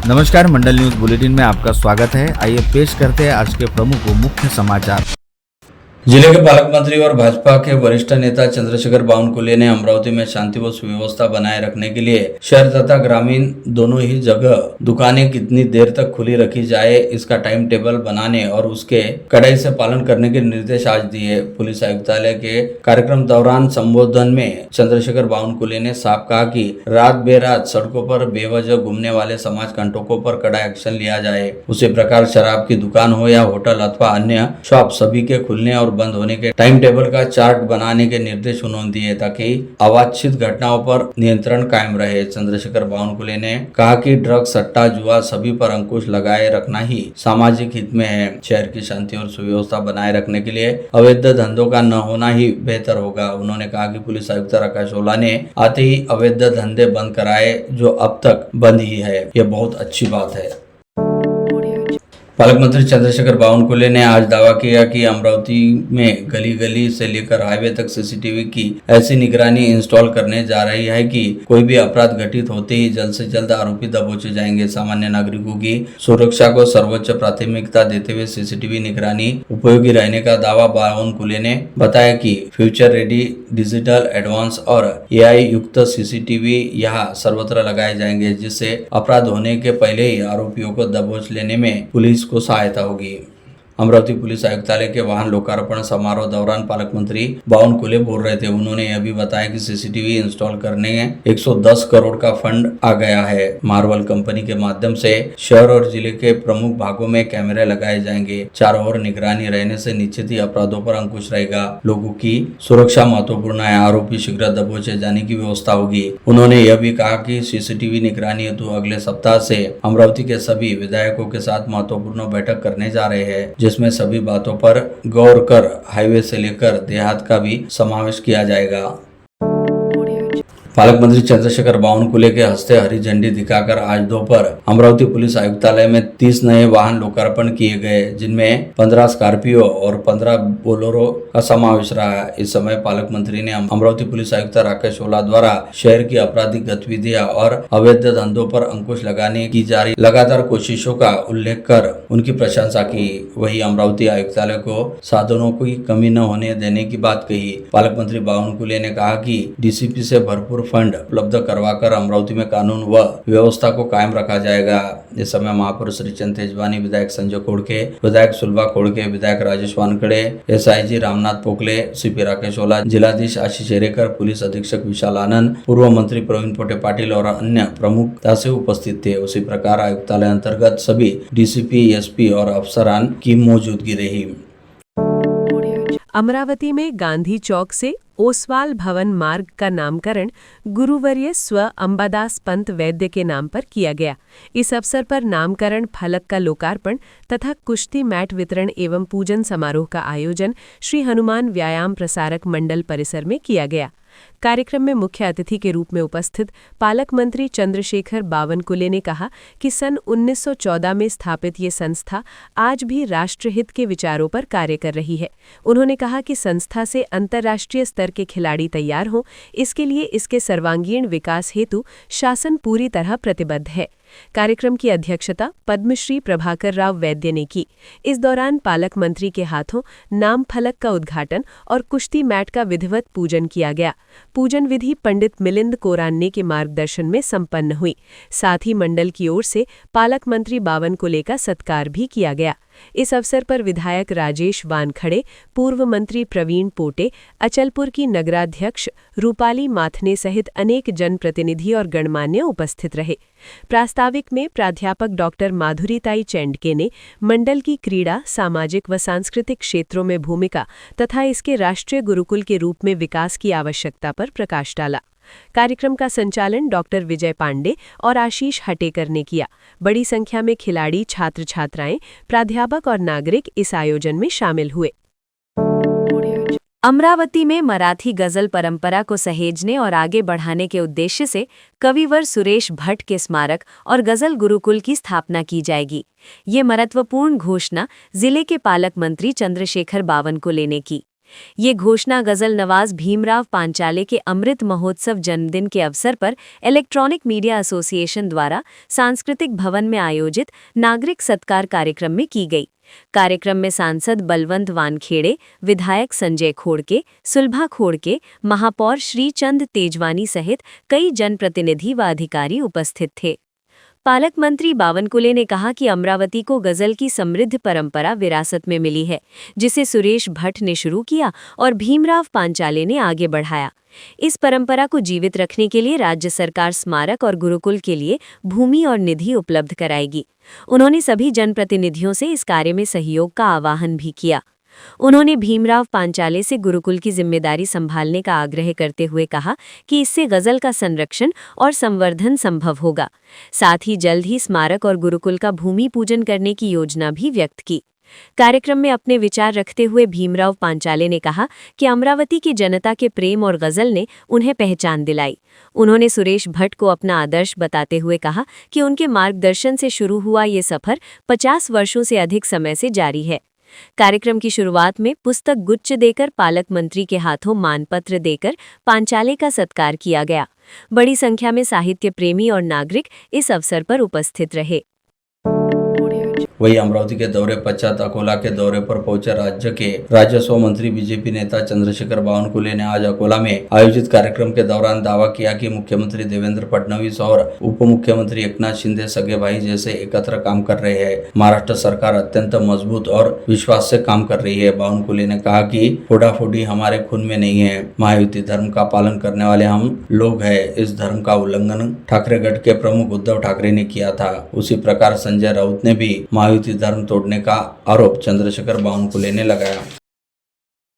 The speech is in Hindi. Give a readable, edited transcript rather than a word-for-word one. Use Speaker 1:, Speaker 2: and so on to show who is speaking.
Speaker 1: नमस्कार, मंडल न्यूज बुलेटिन में आपका स्वागत है। आइए पेश करते हैं आज के प्रमुख व मुख्य समाचार।
Speaker 2: जिले के पालक मंत्री और भाजपा के वरिष्ठ नेता चंद्रशेखर बावनकुले ने अमरावती में शांति व सुव्यवस्था बनाए रखने के लिए शहर तथा ग्रामीण दोनों ही जगह दुकानें कितनी देर तक खुली रखी जाए, इसका टाइम टेबल बनाने और उसके कड़ाई से पालन करने के निर्देश आज दिए। पुलिस आयुक्तालय के कार्यक्रम दौरान संबोधन में चंद्रशेखर बावनकुले ने साफ कहा कि रात बेरात सड़कों पर बेवजह घूमने वाले समाज कंटकों पर कड़ा एक्शन लिया जाए। उसी प्रकार शराब की दुकान हो या होटल अथवा अन्य शॉप, सभी के खुलने और बंद होने के टाइम टेबल का चार्ट बनाने के निर्देश उन्होंने दिए ताकि अवांछित घटनाओं पर नियंत्रण कायम रहे। चंद्रशेखर बावनकुले ने कहा कि ड्रग्स, सट्टा, जुआ सभी पर अंकुश लगाए रखना ही सामाजिक हित में है। शहर की शांति और सुव्यवस्था बनाए रखने के लिए अवैध धंधों का न होना ही बेहतर होगा। उन्होंने कहा कि पुलिस आयुक्त राकेश ओला ने आते ही अवैध धंधे बंद कराए, जो अब तक बंद ही है। यह बहुत अच्छी बात है। पालक मंत्री चंद्रशेखर बावनकुले ने आज दावा किया कि अमरावती में गली गली से लेकर हाईवे तक सीसीटीवी की ऐसी निगरानी इंस्टॉल करने जा रही है कि कोई भी अपराध घटित होते ही जल्द से जल्द आरोपी दबोचे जाएंगे। सामान्य नागरिकों की सुरक्षा को सर्वोच्च प्राथमिकता देते हुए सीसीटीवी निगरानी उपयोगी रहने का दावा बावनकुले ने बताया कि फ्यूचर रेडी डिजिटल एडवांस और AI युक्त सीसीटीवी यहाँ सर्वत्र लगाए जाएंगे, जिससे अपराध होने के पहले ही आरोपियों को दबोच लेने में पुलिस को सहायता होगी। अमरावती पुलिस आयुक्तालय के वाहन लोकार्पण समारोह दौरान पालक मंत्री बावनकुले बोल रहे थे। उन्होंने यह भी बताया कि सीसीटीवी इंस्टॉल करने 110 करोड़ का फंड आ गया है। मार्वल कंपनी के माध्यम से शहर और जिले के प्रमुख भागों में कैमरे लगाए जाएंगे। चारों ओर निगरानी रहने से निश्चित ही अपराधों पर अंकुश रहेगा। लोगों की सुरक्षा महत्वपूर्ण है। आरोपी शीघ्र दबोचे जाने की व्यवस्था होगी। उन्होंने यह भी कहा कि सीसीटीवी निगरानी हेतु अगले सप्ताह से अमरावती के सभी विधायकों के साथ महत्वपूर्ण बैठक करने जा रहे हैं, जिसमें सभी बातों पर गौर कर हाईवे से लेकर देहात का भी समावेश किया जाएगा। पालक मंत्री चंद्रशेखर बावनकुले के हस्ते हरी झंडी दिखाकर आज दोपहर अमरावती पुलिस आयुक्तालय में 30 नए वाहन लोकार्पण किए गए, जिनमें 15 स्कॉर्पियो और 15 बोलेरो का समावेश रहा। इस समय पालक मंत्री ने अमरावती पुलिस आयुक्त राकेश ओला द्वारा शहर की आपराधिक गतिविधियां और अवैध धंधों पर अंकुश लगाने की जारी लगातार कोशिशों का उल्लेख कर उनकी प्रशंसा की। वही अमरावती आयुक्तालय को साधनों की कमी न होने देने की बात कही। पालक मंत्री बावनकुले ने कहा कि DCP से भरपूर फंड उपलब्ध करवाकर अमरावती में कानून व व्यवस्था को कायम रखा जाएगा। इस समय महापौर श्रीचंद तेजवानी, विधायक संजय खोड़के, विधायक सुलभा खोड़के, विधायक राजेश वानखड़े, SIG रामनाथ पोकले, CP राकेश ओला, जिलाधीश आशीष हेरेकर, पुलिस अधीक्षक विशाल आनंद, पूर्व मंत्री प्रवीण पोटे पाटिल और अन्य प्रमुखता से उपस्थित थे। उसी प्रकार आयुक्तालय अंतर्गत सभी DCP, SP और अफसरान की मौजूदगी रही।
Speaker 3: अमरावती में गांधी चौक से ओसवाल भवन मार्ग का नामकरण गुरुवर्य स्व अंबादास पंत वैद्य के नाम पर किया गया। इस अवसर पर नामकरण फलक का लोकार्पण तथा कुश्ती मैट वितरण एवं पूजन समारोह का आयोजन श्री हनुमान व्यायाम प्रसारक मंडल परिसर में किया गया। कार्यक्रम में मुख्य अतिथि के रूप में उपस्थित पालक मंत्री चंद्रशेखर बावनकुले ने कहा कि सन 1914 में स्थापित ये संस्था आज भी राष्ट्रहित के विचारों पर कार्य कर रही है। उन्होंने कहा कि संस्था से अंतर्राष्ट्रीय स्तर के खिलाड़ी तैयार हों, इसके लिए इसके सर्वांगीण विकास हेतु शासन पूरी तरह प्रतिबद्ध है। कार्यक्रम की अध्यक्षता पद्मश्री प्रभाकर राव वैद्य ने की। इस दौरान पालक मंत्री के हाथों नाम फलक का उद्घाटन और कुश्ती मैट का विधिवत पूजन किया गया। पूजन विधि पंडित मिलिंद कोरान्ने के मार्गदर्शन में संपन्न हुई। साथ ही मंडल की ओर से पालक मंत्री बावनकुले का सत्कार भी किया गया। इस अवसर पर विधायक राजेश वानखड़े, पूर्व मंत्री प्रवीण पोटे, अचलपुर की नगराध्यक्ष रूपाली माथने सहित अनेक जनप्रतिनिधि और गणमान्य उपस्थित रहे। प्रास्ताविक में प्राध्यापक डॉक्टर माधुरीताई चेंडके ने मंडल की क्रीड़ा, सामाजिक व सांस्कृतिक क्षेत्रों में भूमिका तथा इसके राष्ट्रीय गुरुकुल के रूप में विकास की आवश्यकता पर प्रकाश डाला। कार्यक्रम का संचालन डॉक्टर विजय पांडे और आशीष हटेकर ने किया। बड़ी संख्या में खिलाड़ी, छात्र छात्राएं, प्राध्यापक और नागरिक इस आयोजन में शामिल हुए।
Speaker 4: अमरावती में मराठी गजल परंपरा को सहेजने और आगे बढ़ाने के उद्देश्य से कविवर सुरेश भट्ट के स्मारक और गजल गुरुकुल की स्थापना की जाएगी। ये महत्वपूर्ण घोषणा जिले के पालक मंत्री चंद्रशेखर बावनकुले ने की। ये घोषणा गजल नवाज भीमराव पांचाले के अमृत महोत्सव जन्मदिन के अवसर पर इलेक्ट्रॉनिक मीडिया एसोसिएशन द्वारा सांस्कृतिक भवन में आयोजित नागरिक सत्कार कार्यक्रम में की गई। कार्यक्रम में सांसद बलवंत वानखेड़े, विधायक संजय खोड़के, सुलभा खोड़के, महापौर श्रीचंद तेजवानी सहित कई जनप्रतिनिधि व अधिकारी उपस्थित थे। पालक मंत्री बावनकुले ने कहा कि अमरावती को गजल की समृद्ध परंपरा विरासत में मिली है, जिसे सुरेश भट्ट ने शुरू किया और भीमराव पांचाले ने आगे बढ़ाया। इस परंपरा को जीवित रखने के लिए राज्य सरकार स्मारक और गुरुकुल के लिए भूमि और निधि उपलब्ध कराएगी। उन्होंने सभी जनप्रतिनिधियों से इस कार्य में सहयोग का आह्वान भी किया। उन्होंने भीमराव पांचाले से गुरुकुल की जिम्मेदारी संभालने का आग्रह करते हुए कहा कि इससे गजल का संरक्षण और संवर्धन संभव होगा। साथ ही जल्द ही स्मारक और गुरुकुल का भूमि पूजन करने की योजना भी व्यक्त की। कार्यक्रम में अपने विचार रखते हुए भीमराव पांचाले ने कहा कि अमरावती की जनता के प्रेम और गजल ने उन्हें पहचान दिलाई। उन्होंने सुरेश भट्ट को अपना आदर्श बताते हुए कहा कि उनके मार्गदर्शन से शुरू हुआ ये सफर 50 वर्षों से अधिक समय से जारी है। कार्यक्रम की शुरुआत में पुस्तक गुच्छ देकर पालक मंत्री के हाथों मानपत्र देकर पांचाले का सत्कार किया गया। बड़ी संख्या में साहित्य प्रेमी और नागरिक इस अवसर पर उपस्थित रहे।
Speaker 2: वहीं अमरावती के दौरे पश्चात अकोला के दौरे पर पहुंचे राज्य के राजस्व मंत्री बीजेपी नेता चंद्रशेखर बावनकुले ने आज अकोला में आयोजित कार्यक्रम के दौरान दावा किया कि मुख्यमंत्री देवेंद्र फडणवीस और उप मुख्यमंत्री एकनाथ शिंदे सगे भाई जैसे एकत्र काम कर रहे हैं। महाराष्ट्र सरकार अत्यंत मजबूत और विश्वास से काम कर रही है। बावनकुले ने कहा कि फोड़ाफोड़ी हमारे खून में नहीं है। महायुति धर्म का पालन करने वाले हम लोग हैं। इस धर्म का उल्लंघन ठाकरे गढ़ के प्रमुख उद्धव ठाकरे ने किया था। उसी प्रकार संजय राउत ने भी महायुति धर्म तोड़ने का आरोप चंद्रशेखर बावनकुले ने लगाया।